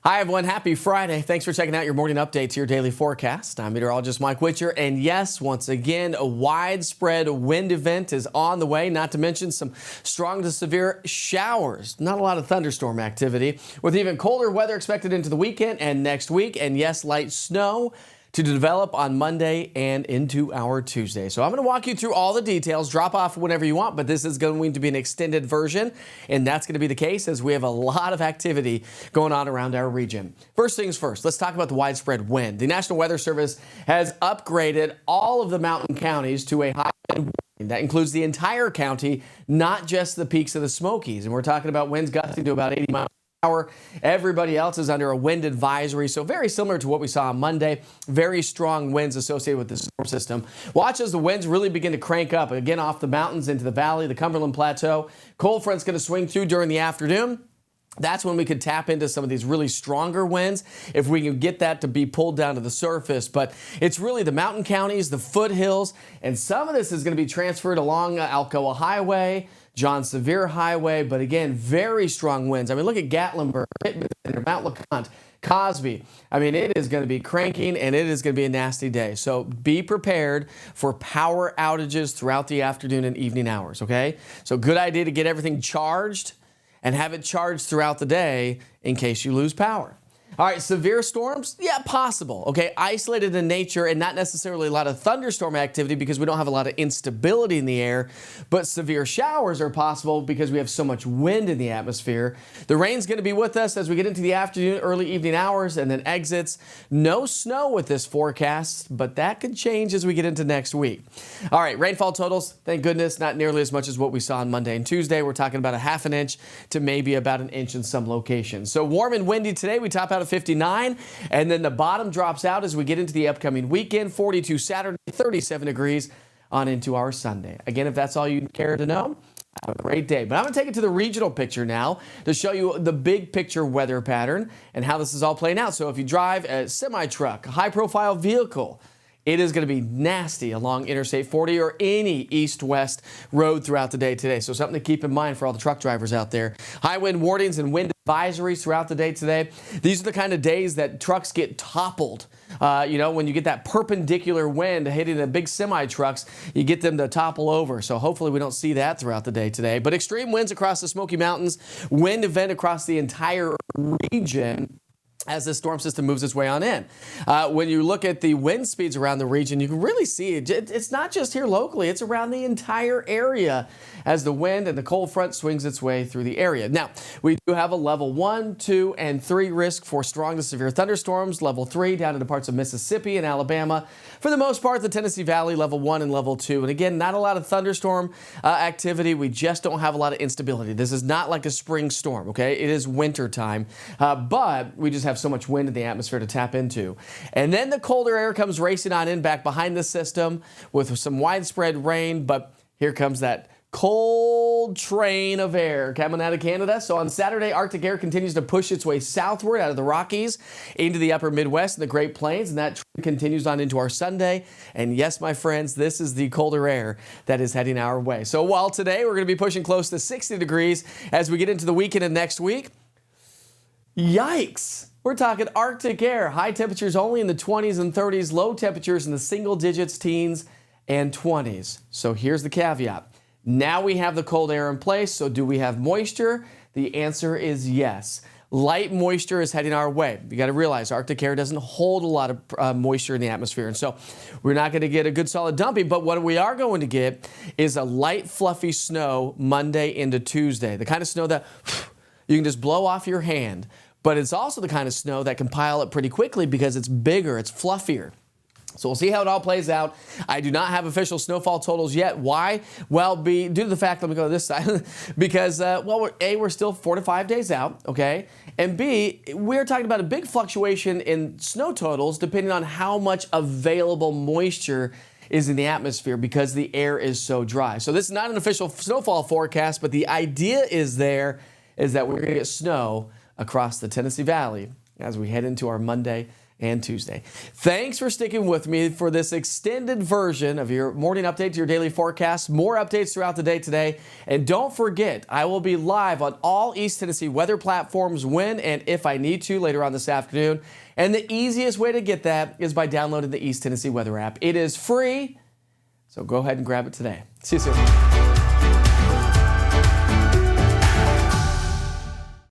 Hi, everyone. Happy Friday. Thanks for checking out your morning update to your daily forecast. I'm meteorologist Mike Witcher. And yes, once again, a widespread wind event is on the way, not to mention some strong to severe showers. Not a lot of thunderstorm activity, with even colder weather expected into the weekend and next week. And yes, light snow to develop on Monday and into our Tuesday. So I'm going to walk you through all the details. Drop off whenever you want, but this is going to be an extended version, and that's going to be the case as we have a lot of activity going on around our region. First things first, let's talk about the widespread wind. The National Weather Service has upgraded all of the mountain counties to a high wind warning. That includes the entire county, not just the peaks of the Smokies. And we're talking about winds gusting to about 80 miles. Everybody else is under a wind advisory, so very similar to what we saw on Monday. Very strong winds associated with the storm system. Watch as the winds really begin to crank up again off the mountains into the valley, the Cumberland Plateau. Cold front's going to swing through during the afternoon. That's when we could tap into some of these really stronger winds if we can get that to be pulled down to the surface. But it's really the mountain counties, the foothills, and some of this is going to be transferred along Alcoa Highway, John Sevier Highway, but again, very strong winds. I mean, look at Gatlinburg, Pittman, Mount LeConte, Cosby. I mean, it is going to be cranking, and it is going to be a nasty day. So be prepared for power outages throughout the afternoon and evening hours, okay? So good idea to get everything charged and have it charged throughout the day in case you lose power. All right, severe storms? Yeah, possible. Okay, isolated in nature and not necessarily a lot of thunderstorm activity because we don't have a lot of instability in the air, but severe showers are possible because we have so much wind in the atmosphere. The rain's going to be with us as we get into the afternoon, early evening hours, and then exits. No snow with this forecast, but that could change as we get into next week. All right, rainfall totals, thank goodness, not nearly as much as what we saw on Monday and Tuesday. We're talking about a half an inch to maybe about an inch in some locations. So warm and windy today. We top out at 59, and then the bottom drops out as we get into the upcoming weekend. 42 Saturday, 37 degrees on into our Sunday. Again, if that's all you care to know, have a great day. But I'm going to take it to the regional picture now to show you the big picture weather pattern and how this is all playing out. So if you drive a semi-truck, a high-profile vehicle, it is going to be nasty along Interstate 40 or any east-west road throughout the day today. So something to keep in mind for all the truck drivers out there. High wind warnings and wind advisories throughout the day today. These are the kind of days that trucks get toppled. When you get that perpendicular wind hitting the big semi-trucks, you get them to topple over. So hopefully we don't see that throughout the day today. But extreme winds across the Smoky Mountains, wind event across the entire region as this storm system moves its way on in. When you look at the wind speeds around the region, you can really see it. It's not just here locally, it's around the entire area as the wind and the cold front swings its way through the area. Now, we do have a level 1, 2, and 3 risk for strong to severe thunderstorms. Level 3 down into parts of Mississippi and Alabama. For the most part, the Tennessee Valley, level 1 and level 2. And again, not a lot of thunderstorm activity. We just don't have a lot of instability. This is not like a spring storm, okay? It is winter time, but we just have so much wind in the atmosphere to tap into. And then the colder air comes racing on in back behind the system with some widespread rain, but here comes that cold train of air coming out of Canada. So on Saturday, Arctic air continues to push its way southward out of the Rockies into the upper Midwest and the Great Plains, and that trend continues on into our Sunday. And yes, my friends, this is the colder air that is heading our way. So while today we're going to be pushing close to 60 degrees as we get into the weekend and next week, yikes! We're talking Arctic air. High temperatures only in the 20s and 30s, low temperatures in the single digits, teens, and 20s. So here's the caveat. Now we have the cold air in place, so do we have moisture? The answer is yes. Light moisture is heading our way. You got to realize Arctic air doesn't hold a lot of moisture in the atmosphere, and so we're not going to get a good solid dumping, but what we are going to get is a light fluffy snow Monday into Tuesday. The kind of snow that you can just blow off your hand. But it's also the kind of snow that can pile up pretty quickly because it's bigger, it's fluffier. So we'll see how it all plays out. I do not have official snowfall totals yet. Why? Well, due to the fact, let me go to this side, because, we're still 4 to 5 days out, okay? And B, we're talking about a big fluctuation in snow totals depending on how much available moisture is in the atmosphere because the air is so dry. So this is not an official snowfall forecast, but the idea is that we're going to get snow across the Tennessee Valley as we head into our Monday and Tuesday. Thanks for sticking with me for this extended version of your morning update to your daily forecast. More updates throughout the day today. And don't forget, I will be live on all East Tennessee weather platforms when and if I need to later on this afternoon. And the easiest way to get that is by downloading the East Tennessee Weather app. It is free, so go ahead and grab it today. See you soon.